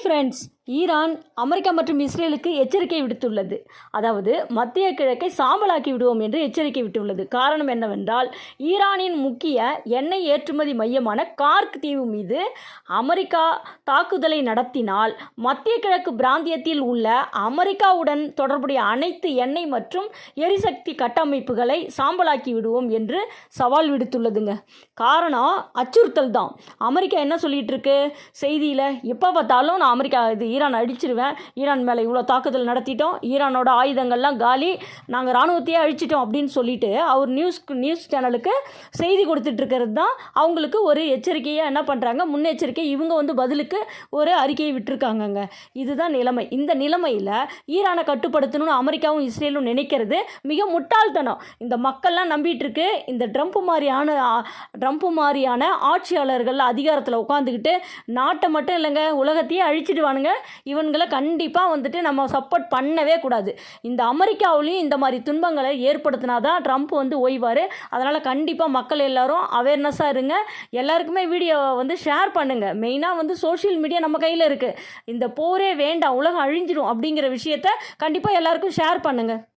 Friends, Iran America மற்றும் இஸ்ரேலுக்கு எச்சரிக்கை விடுத்துள்ளது. அதாவது மத்திய கிழக்கை சாம்பலாக்கி விடுவோம் என்று எச்சரிக்கை விட்டுள்ளது. காரணம் என்னவென்றால், ஈரானின் முக்கிய எண்ணெய் ஏற்றுமதி மையமான கார்க் தீவு மீது அமெரிக்கா தாக்குதலை நடத்தினால் மத்திய கிழக்கு பிராந்தியத்தில் உள்ள அமெரிக்காவுடன் தொடர்புடைய அனைத்து எண்ணெய் மற்றும் எரிசக்தி கட்டமைப்புகளை சாம்பலாக்கி விடுவோம் என்று சவால் விடுத்துள்ளதுங்க. காரணம் அச்சுறுத்தல் தான். அமெரிக்கா என்ன சொல்லிட்டு இருக்கு செய்தியில், எப்போ பார்த்தாலும் நான் ஈரான் அழிச்சிருவேன், ஈரான் மேலே இவ்வளோ தாக்குதல் நடத்திட்டோம், ஈரானோட ஆயுதங்கள்லாம் காலி, நாங்கள் இராணுவத்தையே அழிச்சிட்டோம் அப்படின்னு சொல்லிட்டு அவர் நியூஸ் சேனலுக்கு செய்தி கொடுத்துட்ருக்கிறது தான் அவங்களுக்கு ஒரு எச்சரிக்கையாக என்ன பண்ணுறாங்க, முன்னெச்சரிக்கை. இவங்க பதிலுக்கு ஒரு அறிக்கையை விட்டுருக்காங்கங்க. இதுதான் நிலைமை. இந்த நிலைமையில் ஈரானை கட்டுப்படுத்தணும்னு அமெரிக்காவும் இஸ்ரேலும் நினைக்கிறது மிக முட்டாள்தனம். இந்த மக்கள்லாம் நம்பிட்டு இருக்கு, இந்த ட்ரம்ப் மாதிரியான ஆட்சியாளர்கள் அதிகாரத்தில் உட்காந்துக்கிட்டு நாட்டை மட்டும் இல்லைங்க, உலகத்தையே அழிச்சிடுவானுங்க. இவங்களை கண்டிப்பாக நம்ம சப்போர்ட் பண்ணவே கூடாது. இந்த அமெரிக்காவிலையும் இந்த மாதிரி துன்பங்களை ஏற்படுத்தினாதான் ட்ரம்ப் ஓய்வார். அதனால் கண்டிப்பாக மக்கள் எல்லாரும் அவேர்னஸாக இருங்க. எல்லாருக்குமே வீடியோவை ஷேர் பண்ணுங்கள். மெயினாக சோஷியல் மீடியா நம்ம கையில் இருக்குது. இந்த போரே வேண்டாம், உலகம் அழிஞ்சிடும் அப்படிங்கிற விஷயத்த கண்டிப்பாக எல்லாருக்கும் ஷேர் பண்ணுங்கள்.